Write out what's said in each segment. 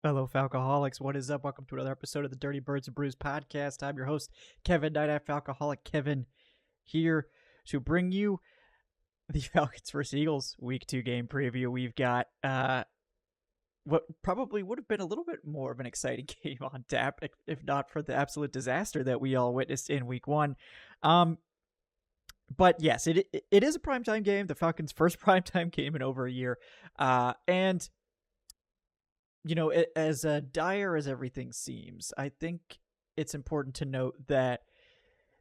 Fellow Falcoholics, what is up? Welcome to another episode of the Dirty Birds and Brews podcast. I'm your host, Kevin, Night After Alcoholic Kevin, here to bring you the Falcons vs. Eagles Week 2 game preview. We've got what probably would have been a little bit more of an exciting game on tap, if not for the absolute disaster that we all witnessed in Week 1. But yes, it is a primetime game, the Falcons' first primetime game in over a year. And as dire as everything seems, I think it's important to note that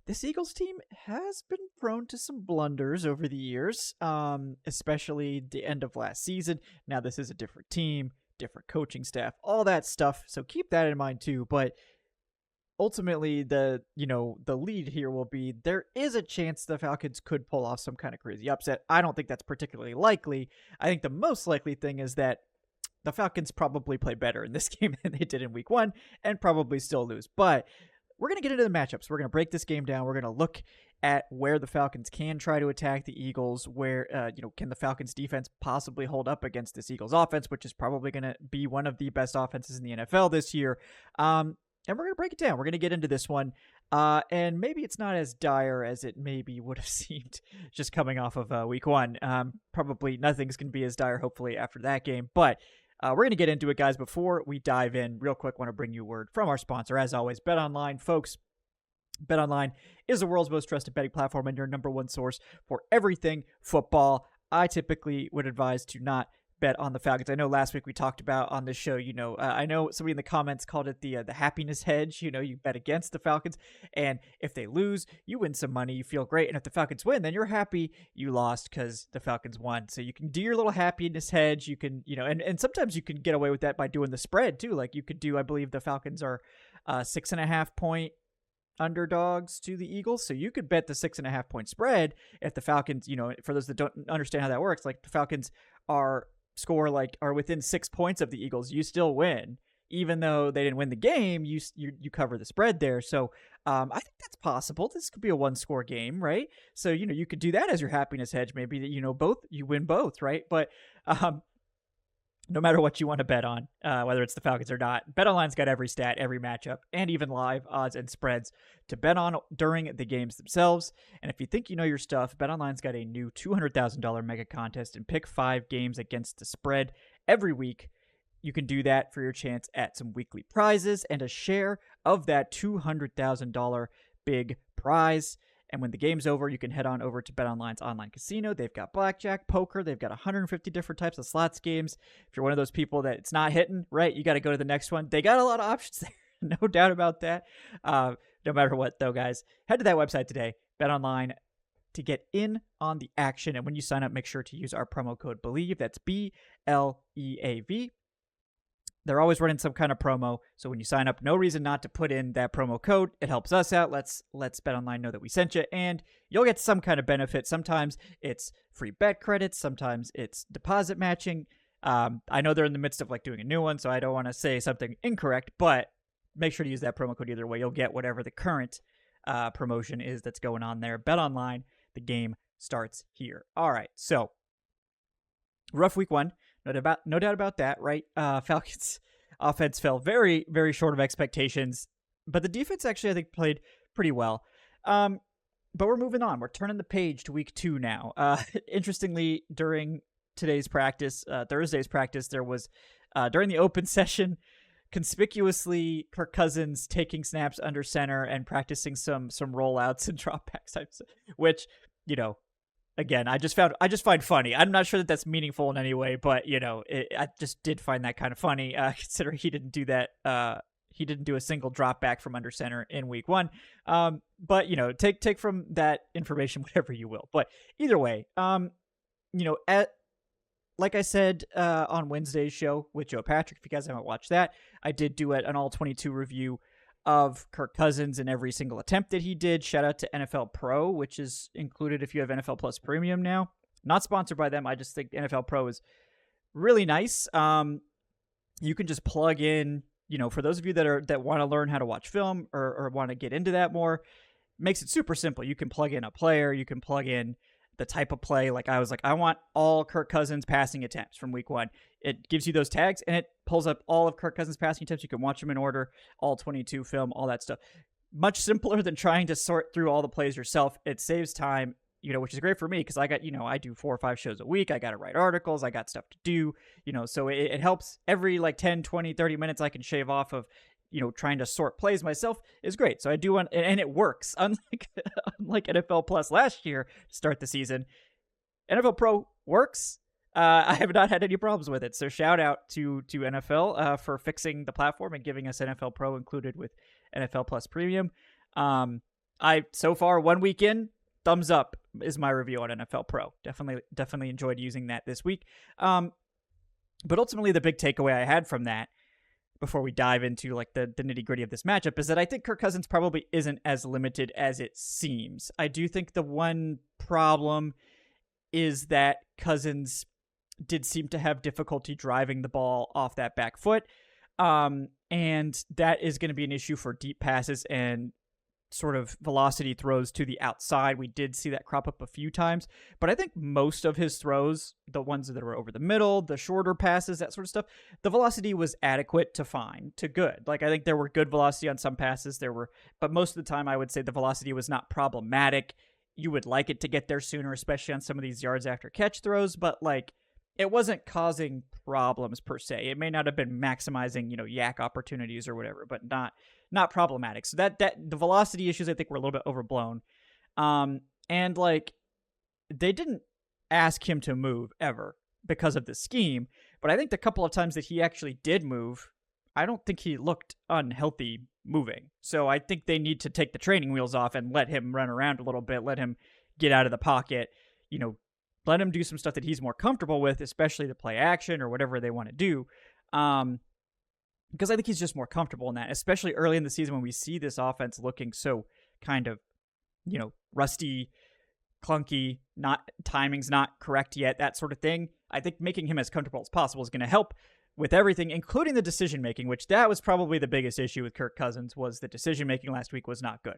this Eagles team has been prone to some blunders over the years, especially the end of last season. Now, this is a different team, different coaching staff, all that stuff. So keep that in mind too. But ultimately, the lead here will be there is a chance the Falcons could pull off some kind of crazy upset. I don't think that's particularly likely. I think the most likely thing is that the Falcons probably play better in this game than they did in Week 1 and probably still lose. But we're going to get into the matchups. We're going to break this game down. We're going to look at where the Falcons can try to attack the Eagles, where, can the Falcons defense possibly hold up against this Eagles offense, which is probably going to be one of the best offenses in the NFL this year. And we're going to break it down. We're going to get into this one. And maybe it's not as dire as it maybe would have seemed just coming off of Week 1. Probably nothing's going to be as dire, hopefully, after that game. But we're going to get into it, guys. Before we dive in, real quick, want to bring you a word from our sponsor. As always, BetOnline. Folks, BetOnline is the world's most trusted betting platform and your number one source for everything football. I typically would advise to not bet on the Falcons. I know last week we talked about on this show, I know somebody in the comments called it the happiness hedge. You bet against the Falcons, and if they lose, you win some money, you feel great, and if the Falcons win, then you're happy you lost because the Falcons won. So you can do your little happiness hedge. You can, and sometimes you can get away with that by doing the spread too. Like you could do, I believe the Falcons are 6.5 point underdogs to the Eagles, so you could bet the 6.5 point spread if the Falcons, for those that don't understand how that works, like the Falcons are within 6 points of the Eagles, you still win. Even though they didn't win the game, you cover the spread there. So I think that's possible. This could be a one-score game, right? So, you could do that as your happiness hedge. Maybe that, you win both, right? But no matter what you want to bet on, whether it's the Falcons or not, BetOnline's got every stat, every matchup, and even live odds and spreads to bet on during the games themselves. And if you think you know your stuff, BetOnline's got a new $200,000 mega contest and pick 5 games against the spread every week. You can do that for your chance at some weekly prizes and a share of that $200,000 big prize. And when the game's over, you can head on over to BetOnline's online casino. They've got blackjack, poker. They've got 150 different types of slots games. If you're one of those people that it's not hitting, right, you got to go to the next one. They got a lot of options there. No doubt about that. No matter what, though, guys, head to that website today, BetOnline, to get in on the action. And when you sign up, make sure to use our promo code BELIEVE. That's BLEAV. They're always running some kind of promo, so when you sign up, no reason not to put in that promo code. It helps us out. Let's BetOnline know that we sent you, and you'll get some kind of benefit. Sometimes it's free bet credits. Sometimes it's deposit matching. I know they're in the midst of doing a new one, so I don't want to say something incorrect, but make sure to use that promo code either way. You'll get whatever the current promotion is that's going on there. BetOnline, the game starts here. All right, so rough Week 1. No doubt about that, right? Falcons offense fell very, very short of expectations, but the defense actually, I think, played pretty well. But we're moving on. We're turning the page to Week 2 now. Interestingly, during today's practice, Thursday's practice, there was, during the open session, conspicuously Kirk Cousins taking snaps under center and practicing some rollouts and dropbacks, which, again, I just find funny. I'm not sure that that's meaningful in any way, but I just did find that kind of funny, considering he didn't do that. He didn't do a single drop back from under center in Week 1. But take from that information whatever you will. But either way, like I said on Wednesday's show with Joe Patrick, if you guys haven't watched that, I did do an all 22 review of Kirk Cousins in every single attempt that he did. Shout out to NFL Pro, which is included if you have NFL Plus Premium now. Not sponsored by them. I just think NFL Pro is really nice. You can just plug in, for those of you that want to learn how to watch film or want to get into that more, makes it super simple. You can plug in a player, you can plug in the type of play. Like I was like, I want all Kirk Cousins passing attempts from week 1. It gives you those tags and it pulls up all of Kirk Cousins passing attempts. You can watch them in order, all 22 film, all that stuff. Much simpler than trying to sort through all the plays yourself. It saves time, which is great for me because I got, I do 4 or 5 shows a week. I got to write articles. I got stuff to do, so it helps. Every like 10, 20, 30 minutes I can shave off of, trying to sort plays myself is great. So I do want, and it works. Unlike NFL Plus last year to start the season, NFL Pro works. I have not had any problems with it. So shout out to NFL for fixing the platform and giving us NFL Pro included with NFL Plus Premium. So far 1 week in, thumbs up is my review on NFL Pro. Definitely enjoyed using that this week. But ultimately the big takeaway I had from that, before we dive into like the nitty gritty of this matchup, is that I think Kirk Cousins probably isn't as limited as it seems. I do think the one problem is that Cousins did seem to have difficulty driving the ball off that back foot. And that is going to be an issue for deep passes and sort of velocity throws to the outside. We did see that crop up a few times, but I think most of his throws, the ones that were over the middle, the shorter passes, that sort of stuff, the velocity was adequate to fine to good. Like I think there were good velocity on some passes, but most of the time I would say the velocity was not problematic. You would like it to get there sooner, especially on some of these yards after catch throws, but like it wasn't causing problems per se. It may not have been maximizing, yak opportunities or whatever, but not problematic. So that the velocity issues I think were a little bit overblown. And like they didn't ask him to move ever because of the scheme, but I think the couple of times that he actually did move, I don't think he looked unhealthy moving. So I think they need to take the training wheels off and let him run around a little bit, let him get out of the pocket, let him do some stuff that he's more comfortable with, especially the play action or whatever they want to do. Because I think he's just more comfortable in that, especially early in the season when we see this offense looking so kind of, rusty, clunky, timing's not correct yet, that sort of thing. I think making him as comfortable as possible is going to help with everything, including the decision making, which that was probably the biggest issue with Kirk Cousins, was the decision making last week was not good.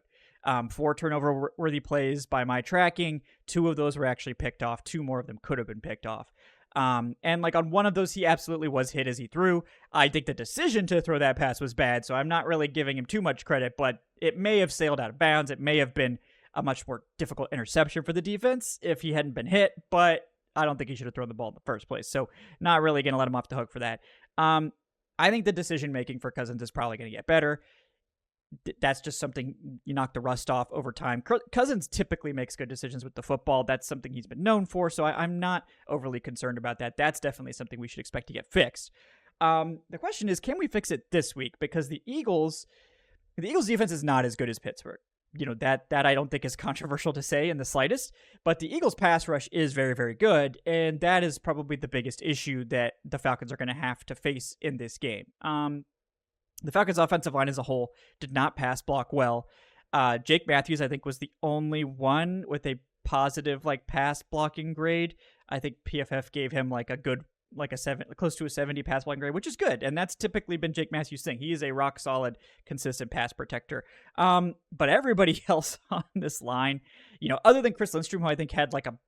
4 turnover worthy plays by my tracking, 2 of those were actually picked off. 2 more of them could have been picked off. And like on one of those, he absolutely was hit as he threw. I think the decision to throw that pass was bad, so I'm not really giving him too much credit, but it may have sailed out of bounds. It may have been a much more difficult interception for the defense if he hadn't been hit, but I don't think he should have thrown the ball in the first place. So not really going to let him off the hook for that. I think the decision-making for Cousins is probably going to get better. That's just something you knock the rust off over time. Cousins typically makes good decisions with the football. That's something he's been known for, so I'm not overly concerned about that. That's definitely something we should expect to get fixed. The question is, can we fix it this week? Because the Eagles defense is not as good as Pittsburgh. That I don't think is controversial to say in the slightest, but the Eagles pass rush is very, very good, and that is probably the biggest issue that the Falcons are going to have to face in this game. The Falcons offensive line as a whole did not pass block well. Jake Matthews, I think, was the only one with a positive pass blocking grade. I think PFF gave him a good close to a 70 pass blocking grade, which is good. And that's typically been Jake Matthews' thing. He is a rock solid, consistent pass protector. But everybody else on this line, other than Chris Lindstrom, who I think had an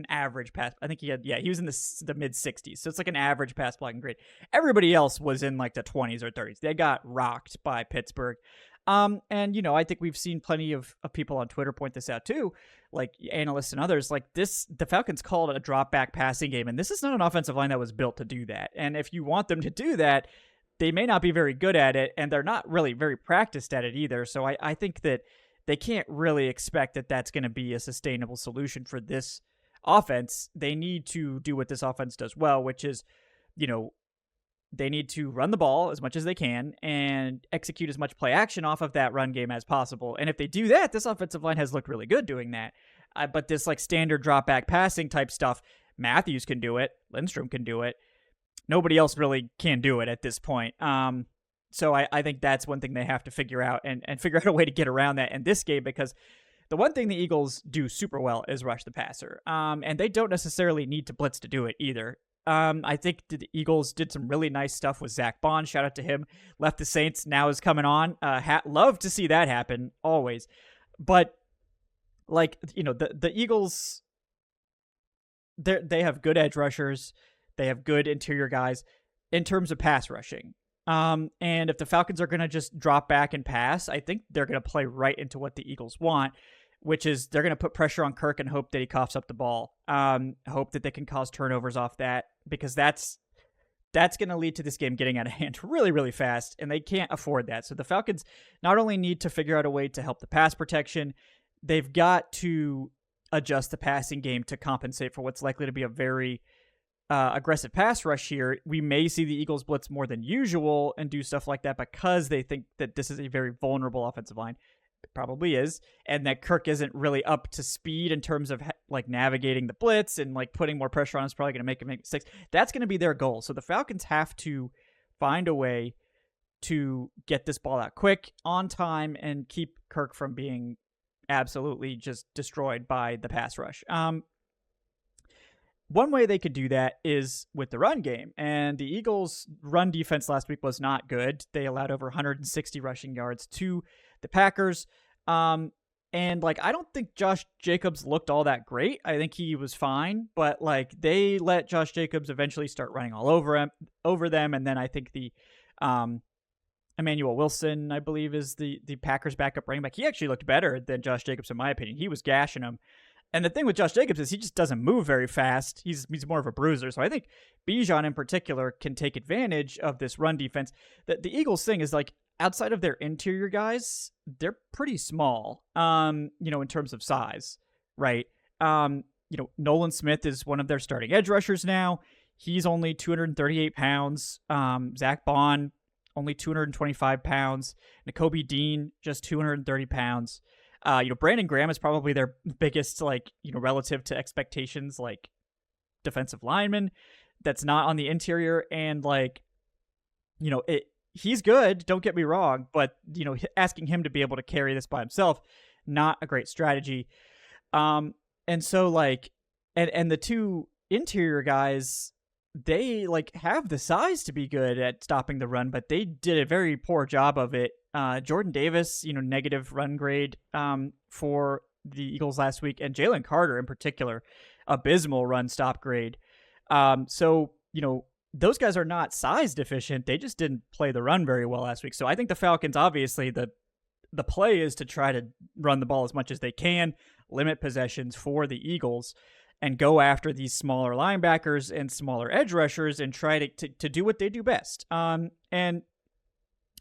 average pass. I think he was in the mid 60s. So it's an average pass blocking grade. Everybody else was in the 20s or 30s. They got rocked by Pittsburgh. And I think we've seen plenty of people on Twitter point this out too, analysts and others. The Falcons called it a drop back passing game, and this is not an offensive line that was built to do that. And if you want them to do that, they may not be very good at it, and they're not really very practiced at it either. So I think that they can't really expect that that's going to be a sustainable solution for this offense. They need to do what this offense does well, which is, they need to run the ball as much as they can and execute as much play action off of that run game as possible. And if they do that, this offensive line has looked really good doing that. But this standard drop back passing type stuff, Matthews can do it. Lindstrom can do it. Nobody else really can do it at this point. So I think that's one thing they have to figure out and figure out a way to get around that in this game, because the one thing the Eagles do super well is rush the passer. And they don't necessarily need to blitz to do it either. I think the Eagles did some really nice stuff with Zach Bond. Shout out to him. Left the Saints, now is coming on. Love to see that happen, always. But like, the Eagles, they have good edge rushers, they have good interior guys in terms of pass rushing. And if the Falcons are going to just drop back and pass, I think they're going to play right into what the Eagles want, which is they're going to put pressure on Kirk and hope that he coughs up the ball. Hope that they can cause turnovers off that, because that's going to lead to this game getting out of hand really, really fast, and they can't afford that. So the Falcons not only need to figure out a way to help the pass protection, they've got to adjust the passing game to compensate for what's likely to be a very aggressive pass rush here. We may see the Eagles blitz more than usual and do stuff like that because they think that this is a very vulnerable offensive line. It probably is, and that Kirk isn't really up to speed in terms of like navigating the blitz, and like putting more pressure on is probably going to make him make mistakes. That's going to be their goal. So the Falcons have to find a way to get this ball out quick, on time, and keep Kirk from being absolutely just destroyed by the pass rush. One way they could do that is with the run game, and the Eagles' run defense last week was not good. They allowed over 160 rushing yards to the Packers. And like, I don't think Josh Jacobs looked all that great. I think he was fine, but like, they let Josh Jacobs eventually start running all over them. And then I think the Emmanuel Wilson, I believe, is the Packers backup running back. He actually looked better than Josh Jacobs, in my opinion. He was gashing him. And the thing with Josh Jacobs is he just doesn't move very fast. He's more of a bruiser. So I think Bijan in particular can take advantage of this run defense. The Eagles thing is, like, outside of their interior guys, they're pretty small, in terms of size, right? Nolan Smith is one of their starting edge rushers now. He's only 238 pounds. Zach Bond, only 225 pounds. Nakobe Dean, just 230 pounds. Brandon Graham is probably their biggest, relative to expectations, defensive lineman that's not on the interior. And he's good, don't get me wrong, but asking him to be able to carry this by himself, not a great strategy. And so and the two interior guys, they have the size to be good at stopping the run, but they did a very poor job of it. Jordan Davis, negative run grade for the Eagles last week, and Jalen Carter in particular, abysmal run stop grade. So those guys are not size deficient. They just didn't play the run very well last week. So I think the Falcons, obviously, the play is to try to run the ball as much as they can, limit possessions for the Eagles, and go after these smaller linebackers and smaller edge rushers and try to do what they do best. And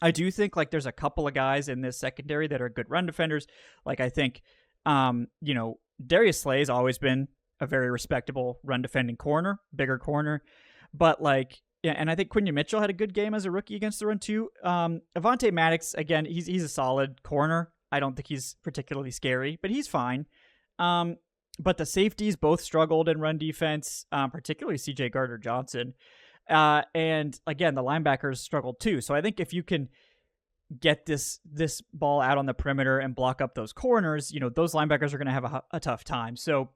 I do think there's a couple of guys in this secondary that are good run defenders. I think, Darius Slay's always been a very respectable run defending corner, bigger corner. But and I think Quinyon Mitchell had a good game as a rookie against the run too. Avonte Maddox, again, he's a solid corner. I don't think he's particularly scary, but he's fine. But the safeties both struggled in run defense, particularly CJ Gardner-Johnson. And again, the linebackers struggled too. So I think if you can get this ball out on the perimeter and block up those corners, those linebackers are going to have a tough time. So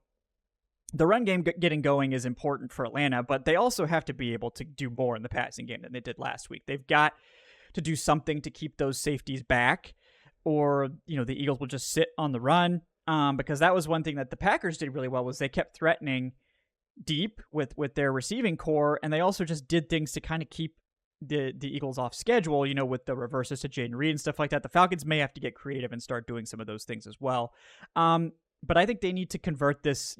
the run game getting going is important for Atlanta, but they also have to be able to do more in the passing game than they did last week. They've got to do something to keep those safeties back, or the Eagles will just sit on the run. Because that was one thing that the Packers did really well, was they kept threatening deep with their receiving core, and they also just did things to kind of keep the Eagles off schedule, with the reverses to Jaden Reed and stuff like that. The Falcons may have to get creative and start doing some of those things as well. But I think they need to convert this,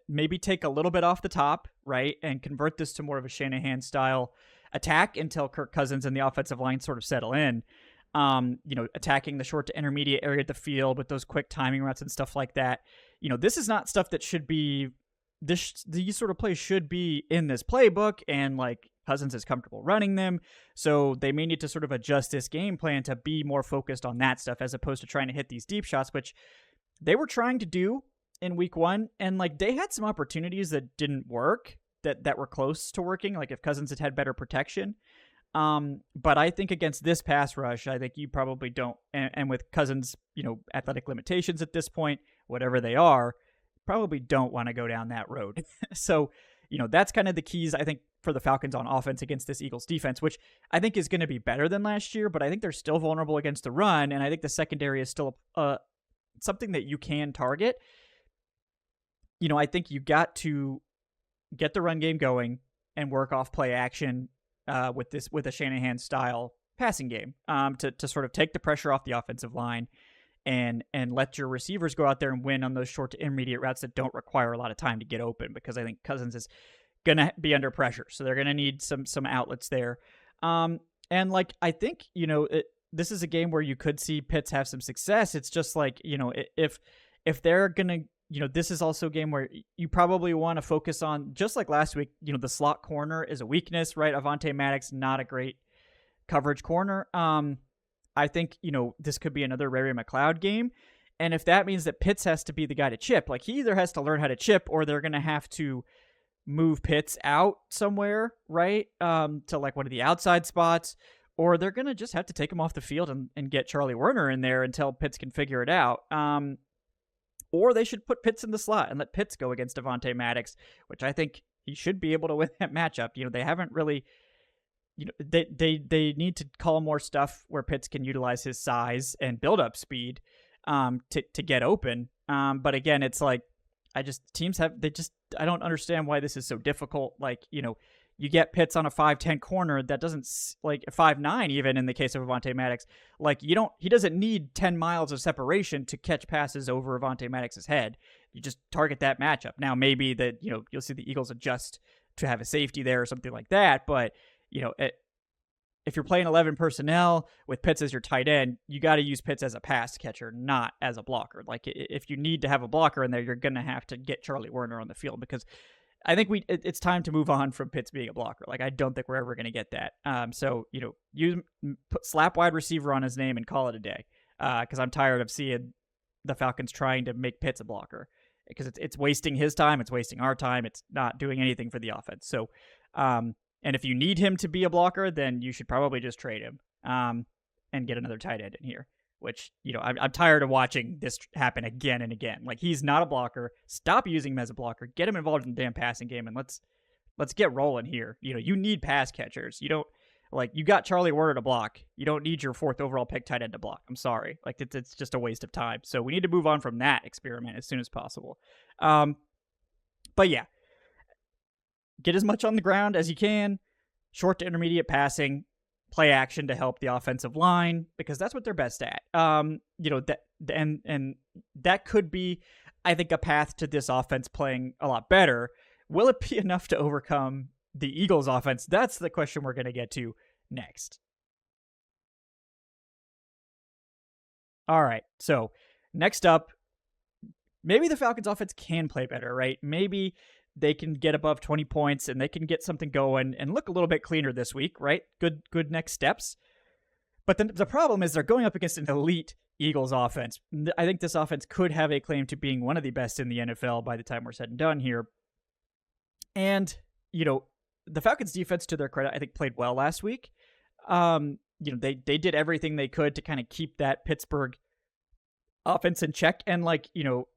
maybe take a little bit off the top, right, and convert this to more of a Shanahan-style attack until Kirk Cousins and the offensive line sort of settle in. Attacking the short to intermediate area of the field with those quick timing routes and stuff like that. This is not stuff that should be, these sort of plays should be in this playbook, and Cousins is comfortable running them. So they may need to sort of adjust this game plan to be more focused on that stuff, as opposed to trying to hit these deep shots, which they were trying to do in week one. And they had some opportunities that didn't work, that were close to working. If Cousins had better protection. But I think against this pass rush, I think you probably don't. And with Cousins, athletic limitations at this point, whatever they are, probably don't want to go down that road. So, that's kind of the keys, I think, for the Falcons on offense against this Eagles defense, which I think is going to be better than last year, but I think they're still vulnerable against the run. And I think the secondary is still something that you can target. I think you got to get the run game going and work off play action with a Shanahan style passing game to sort of take the pressure off the offensive line and let your receivers go out there and win on those short to intermediate routes that don't require a lot of time to get open, because I think Cousins is going to be under pressure. So they're going to need some outlets there. And I think, this is a game where you could see Pitts have some success. It's just like, if they're going to, this is also a game where you probably want to focus on, just like last week, the slot corner is a weakness, right? Avonte Maddox, not a great coverage corner. I think, this could be another Ray McLeod game. And if that means that Pitts has to be the guy to chip, like he either has to learn how to chip or they're going to have to move Pitts out somewhere, right? To like one of the outside spots, or they're going to just have to take him off the field and get Charlie Werner in there until Pitts can figure it out. Or they should put Pitts in the slot and let Pitts go against Avonte Maddox, which I think he should be able to win that matchup. They haven't really, they need to call more stuff where Pitts can utilize his size and build up speed to get open. But again, it's like, I don't understand why this is so difficult. Like, you get Pitts on a 5'10" corner that doesn't, like 5'9" even in the case of Avonte Maddox. Like he doesn't need 10 miles of separation to catch passes over Avonte Maddox's head. You just target that matchup. Now maybe that, you'll see the Eagles adjust to have a safety there or something like that. But, if you're playing 11 personnel with Pitts as your tight end, you got to use Pitts as a pass catcher, not as a blocker. Like if you need to have a blocker in there, you're going to have to get Charlie Werner on the field, because I think it's time to move on from Pitts being a blocker. Like, I don't think we're ever going to get that. So, slap wide receiver on his name and call it a day. Because I'm tired of seeing the Falcons trying to make Pitts a blocker, because it's wasting his time. It's wasting our time. It's not doing anything for the offense. So, and if you need him to be a blocker, then you should probably just trade him and get another tight end in here. Which, I'm tired of watching this happen again and again. Like, he's not a blocker. Stop using him as a blocker. Get him involved in the damn passing game, and let's get rolling here. You need pass catchers. You don't, like, you got Charlie Werner to block. You don't need your 4th overall pick tight end to block. I'm sorry. Like, it's just a waste of time. So we need to move on from that experiment as soon as possible. But yeah, get as much on the ground as you can. Short to intermediate passing. Play action to help the offensive line, because that's what they're best at. That that could be, I think, a path to this offense playing a lot better. Will it be enough to overcome the Eagles offense? That's the question we're going to get to next. All right. So next up, maybe the Falcons offense can play better, right? Maybe they can get above 20 points and they can get something going and look a little bit cleaner this week, right? Good next steps. But then the problem is they're going up against an elite Eagles offense. I think this offense could have a claim to being one of the best in the NFL by the time we're said and done here. And, the Falcons defense, to their credit, I think played well last week. They did everything they could to kind of keep that Pittsburgh offense in check. And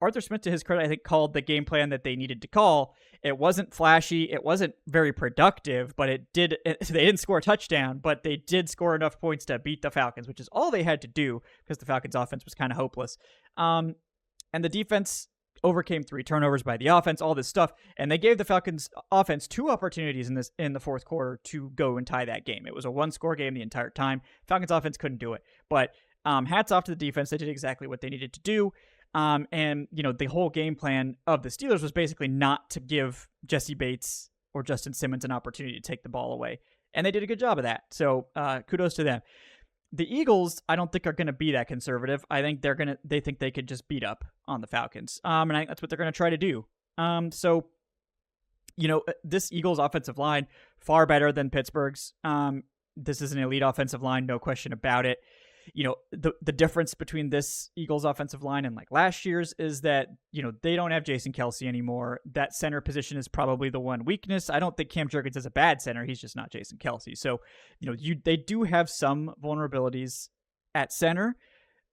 Arthur Smith, to his credit, I think called the game plan that they needed to call. It wasn't flashy. It wasn't very productive, but they didn't score a touchdown, but they did score enough points to beat the Falcons, which is all they had to do, because the Falcons offense was kind of hopeless. And the defense overcame 3 turnovers by the offense, all this stuff. And they gave the Falcons offense 2 opportunities in the 4th quarter to go and tie that game. It was a 1-score game the entire time. Falcons offense couldn't do it, but hats off to the defense. They did exactly what they needed to do. And the whole game plan of the Steelers was basically not to give Jesse Bates or Justin Simmons an opportunity to take the ball away. And they did a good job of that. So kudos to them. The Eagles, I don't think, are going to be that conservative. I think they think they could just beat up on the Falcons. And I think that's what they're going to try to do. So this Eagles offensive line, far better than Pittsburgh's. This is an elite offensive line, no question about it. The difference between this Eagles offensive line and like last year's is that, they don't have Jason Kelce anymore. That center position is probably the one weakness. I don't think Cam Jurgens is a bad center. He's just not Jason Kelce. So, they do have some vulnerabilities at center.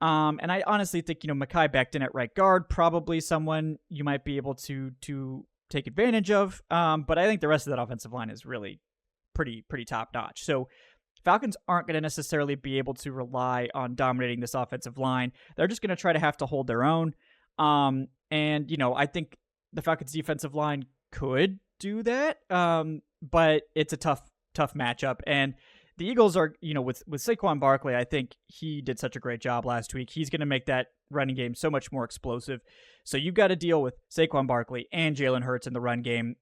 And I honestly think, Mekhi Becton at right guard, probably someone you might be able to take advantage of. But I think the rest of that offensive line is really pretty top notch. So Falcons aren't going to necessarily be able to rely on dominating this offensive line. They're just going to try to have to hold their own. And, I think the Falcons defensive line could do that. But it's a tough matchup. And the Eagles are, with Saquon Barkley, I think he did such a great job last week. He's going to make that running game so much more explosive. So you've got to deal with Saquon Barkley and Jalen Hurts in the run game.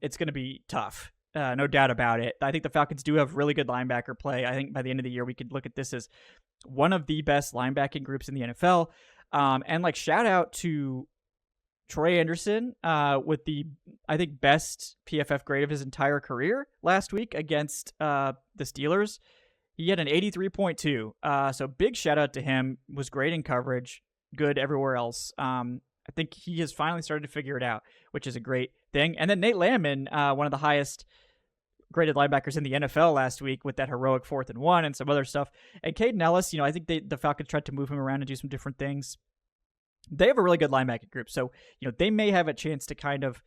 It's going to be tough. No doubt about it. I think the Falcons do have really good linebacker play. I think by the end of the year, we could look at this as one of the best linebacking groups in the NFL. And shout out to Troy Anderson with the, I think, best PFF grade of his entire career last week against the Steelers. He had an 83.2. So big shout out to him. Was great in coverage, good everywhere else. I think he has finally started to figure it out, which is a great thing. And then Nate Landman, one of the highest graded linebackers in the NFL last week with that heroic 4th and 1 and some other stuff. And Caden Ellis, I think the Falcons tried to move him around and do some different things. They have a really good linebacking group. So, they may have a chance to kind of,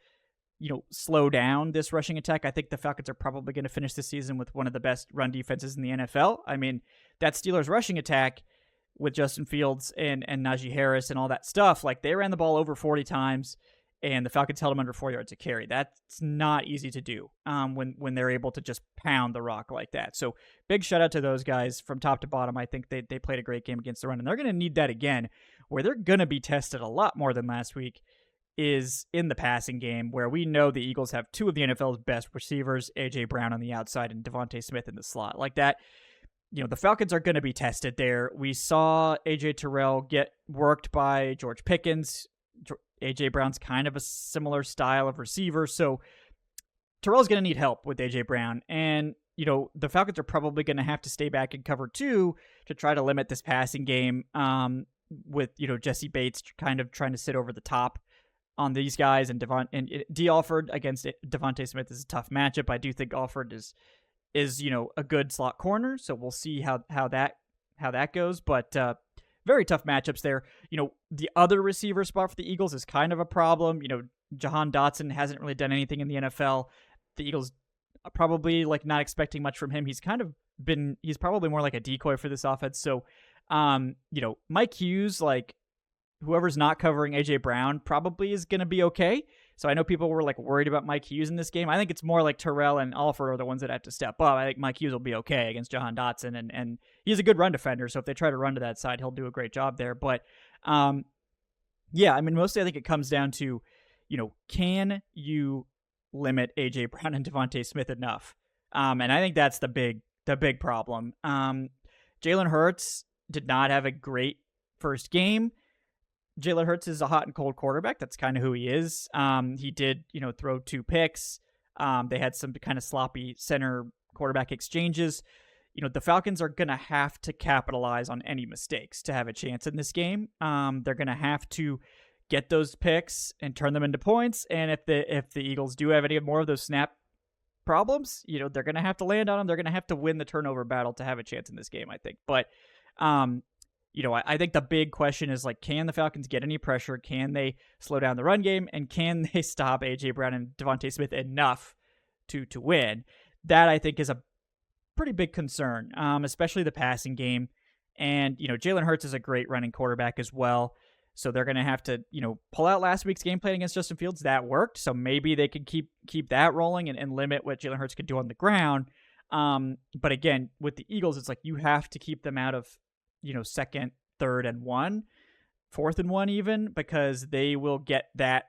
slow down this rushing attack. I think the Falcons are probably going to finish the season with one of the best run defenses in the NFL. I mean, that Steelers rushing attack with Justin Fields and Najee Harris and all that stuff, they ran the ball over 40 times and the Falcons held them under 4 yards a carry. That's not easy to do when they're able to just pound the rock like that. So big shout out to those guys from top to bottom. I think they played a great game against the run, and they're going to need that again. Where they're going to be tested a lot more than last week is in the passing game, where we know the Eagles have two of the NFL's best receivers, A.J. Brown on the outside and Devontae Smith in the slot. Like that, the Falcons are going to be tested there. We saw A.J. Terrell get worked by George Pickens. A.J. Brown's kind of a similar style of receiver, so Terrell's going to need help with A.J. Brown. And, the Falcons are probably going to have to stay back in cover 2 to try to limit this passing game with, Jesse Bates kind of trying to sit over the top on these guys. And D. Alford against Devontae Smith is a tough matchup. I do think Alford is a good slot corner, so we'll see how that goes. But very tough matchups there. The other receiver spot for the Eagles is kind of a problem. Jahan Dotson hasn't really done anything in the NFL. The Eagles are probably not expecting much from him. He's probably more like a decoy for this offense. So, Mike Hughes, whoever's not covering A.J. Brown probably is going to be okay. So I know people were worried about Mike Hughes in this game. I think it's more like Terrell and Alford are the ones that have to step up. I think Mike Hughes will be okay against Jahan Dotson, and he's a good run defender. So if they try to run to that side, he'll do a great job there. But mostly I think it comes down to, can you limit A.J. Brown and Devontae Smith enough? And I think that's the big problem. Jalen Hurts did not have a great first game. Jalen Hurts is a hot and cold quarterback. That's kind of who he is. He did, throw 2 picks. They had some kind of sloppy center quarterback exchanges. The Falcons are going to have to capitalize on any mistakes to have a chance in this game. They're going to have to get those picks and turn them into points. And if the Eagles do have any more of those snap problems, they're going to have to land on them. They're going to have to win the turnover battle to have a chance in this game, I think. But, I think the big question is can the Falcons get any pressure? Can they slow down the run game? And can they stop A.J. Brown and Devontae Smith enough to win? That I think is a pretty big concern, especially the passing game. And, Jalen Hurts is a great running quarterback as well. So they're going to have to, pull out last week's game plan against Justin Fields. That worked. So maybe they could keep that rolling and limit what Jalen Hurts could do on the ground. But again, with the Eagles, it's you have to keep them out of, 2nd, 3rd, and 1, 4th and 1 even, because they will get that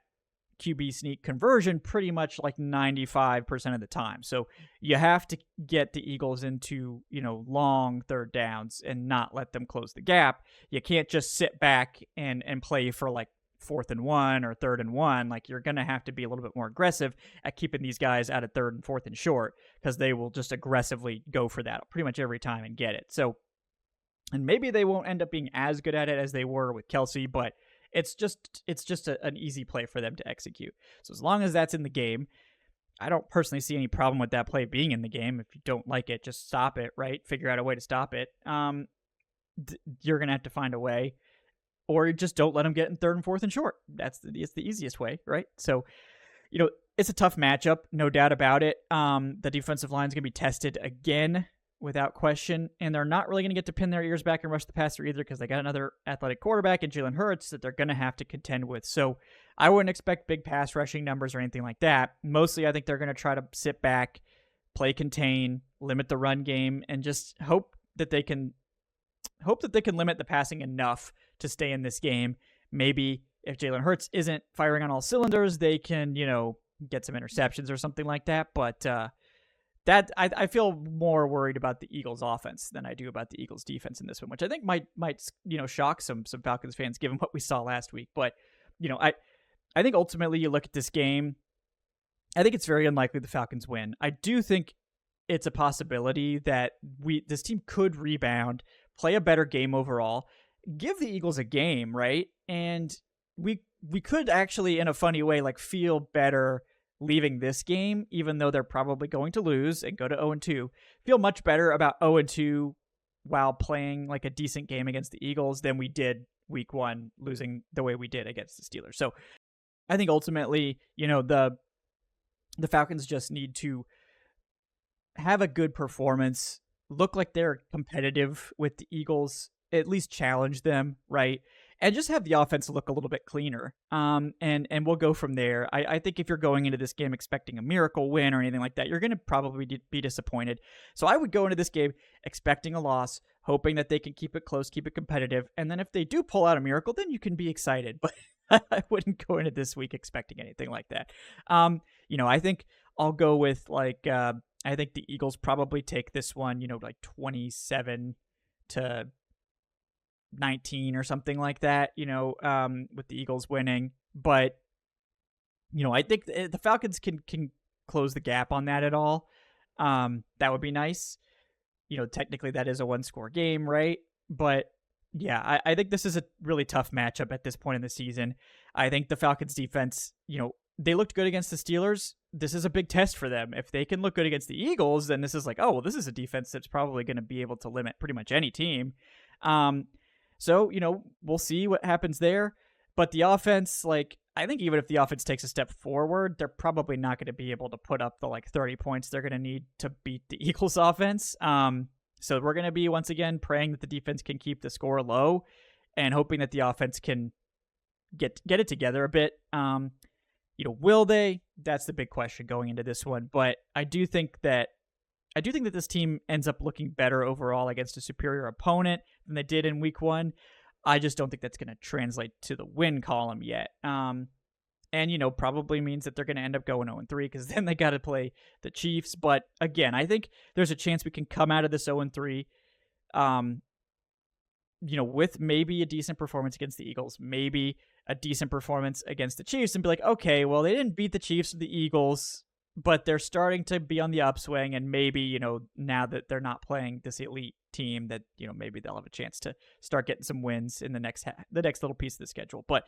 QB sneak conversion pretty much 95% of the time. So you have to get the Eagles into, long 3rd downs and not let them close the gap. You can't just sit back and play for 4th and 1 or 3rd and 1. You're going to have to be a little bit more aggressive at keeping these guys out of 3rd and 4th and short, because they will just aggressively go for that pretty much every time and get it. So, and maybe they won't end up being as good at it as they were with Kelsey, but it's just an easy play for them to execute. So as long as that's in the game, I don't personally see any problem with that play being in the game. If you don't like it, just stop it, right? Figure out a way to stop it. You're going to have to find a way, or just don't let them get in 3rd and 4th and short. It's the easiest way, right? So, it's a tough matchup, no doubt about it. The defensive line is going to be tested again without question, and they're not really going to get to pin their ears back and rush the passer either because they got another athletic quarterback in Jalen Hurts that they're going to have to contend with. So I wouldn't expect big pass rushing numbers or anything like that. Mostly, I think they're going to try to sit back, play contain, limit the run game, and just hope that they can limit the passing enough to stay in this game. Maybe if Jalen Hurts isn't firing on all cylinders, they can, get some interceptions or something like that. But that I feel more worried about the Eagles offense than I do about the Eagles defense in this one, which I think might shock some Falcons fans given what we saw last week. But I think ultimately you look at this game, I think it's very unlikely the Falcons win. I do think it's a possibility that this team could rebound, play a better game overall, give the Eagles a game, right? And we could actually, in a funny way, feel better leaving this game, even though they're probably going to lose and go to 0-2, feel much better about 0-2 while playing a decent game against the Eagles than we did week 1, losing the way we did against the Steelers. So I think ultimately, the Falcons just need to have a good performance, look like they're competitive with the Eagles, at least challenge them, right? And just have the offense look a little bit cleaner. And we'll go from there. I think if you're going into this game expecting a miracle win or anything like that, you're going to probably be disappointed. So I would go into this game expecting a loss, hoping that they can keep it close, keep it competitive. And then if they do pull out a miracle, then you can be excited. But I wouldn't go into this week expecting anything like that. I think I'll go with I think the Eagles probably take this one, 27-19 or something like that, with the Eagles winning. But, I think the Falcons can close the gap on that at all. That would be nice. Technically that is a 1-score game, right? But yeah, I think this is a really tough matchup at this point in the season. I think the Falcons defense, they looked good against the Steelers. This is a big test for them. If they can look good against the Eagles, then this is this is a defense that's probably going to be able to limit pretty much any team. So, we'll see what happens there. But the offense, I think even if the offense takes a step forward, they're probably not going to be able to put up the 30 points they're going to need to beat the Eagles offense. So we're going to be, once again, praying that the defense can keep the score low and hoping that the offense can get it together a bit. Will they? That's the big question going into this one. But I do think that this team ends up looking better overall against a superior opponent than they did in week 1. I just don't think that's going to translate to the win column yet. And, probably means that they're going to end up going 0-3 because then they got to play the Chiefs. But again, I think there's a chance we can come out of this 0-3, with maybe a decent performance against the Eagles, maybe a decent performance against the Chiefs, and be like, okay, well, they didn't beat the Chiefs or the Eagles, but they're starting to be on the upswing, and maybe, now that they're not playing this elite team, that, maybe they'll have a chance to start getting some wins in the next little piece of the schedule. But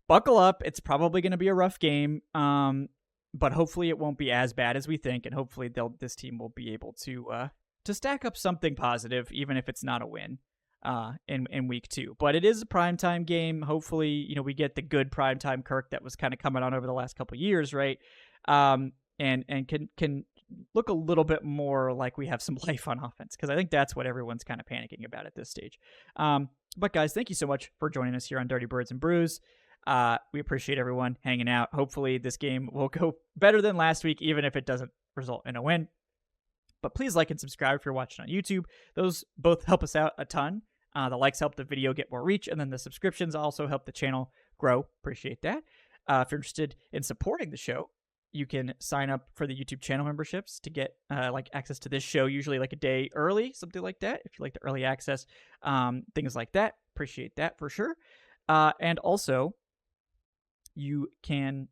buckle up. It's probably going to be a rough game, but hopefully it won't be as bad as we think, and hopefully this team will be able to stack up something positive, even if it's not a win in week 2. But it is a primetime game. Hopefully, we get the good primetime Kirk that was kind of coming on over the last couple of years, right? And can look a little bit more like we have some life on offense, because I think that's what everyone's kind of panicking about at this stage. But guys, thank you so much for joining us here on Dirty Birds and Brews. We appreciate everyone hanging out. Hopefully this game will go better than last week, even if it doesn't result in a win. But please like and subscribe if you're watching on YouTube. Those both help us out a ton. The likes help the video get more reach, and then the subscriptions also help the channel grow. Appreciate that. If you're interested in supporting the show, you can sign up for the YouTube channel memberships to get access to this show, usually a day early, something like that. If you like the early access, things like that, appreciate that for sure. And also, you can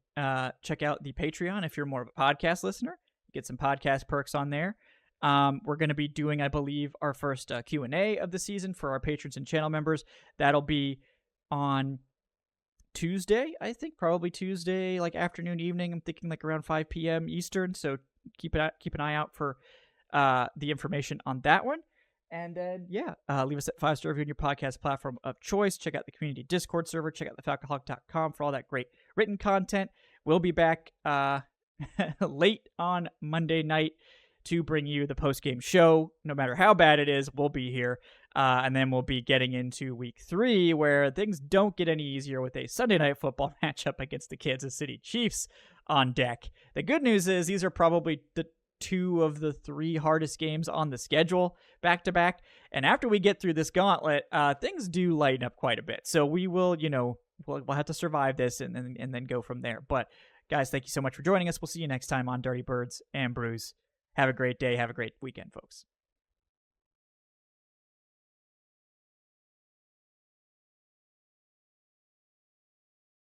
check out the Patreon if you're more of a podcast listener. Get some podcast perks on there. We're going to be doing, I believe, our first Q&A of the season for our patrons and channel members. That'll be on Tuesday, I think, probably Tuesday, afternoon, evening. I'm thinking around 5 p.m. Eastern. So keep an eye out for the information on that one. And then, leave us a 5-star review on your podcast platform of choice. Check out the community Discord server. Check out thefalcoholic.com for all that great written content. We'll be back late on Monday night to bring you the post-game show. No matter how bad it is, we'll be here. And then we'll be getting into week 3, where things don't get any easier with a Sunday Night Football matchup against the Kansas City Chiefs on deck. The good news is these are probably the 2 of the 3 hardest games on the schedule back-to-back. And after we get through this gauntlet, things do lighten up quite a bit. So we will, we'll have to survive this and then go from there. But guys, thank you so much for joining us. We'll see you next time on Dirty Birds and Brews. Have a great day. Have a great weekend, folks.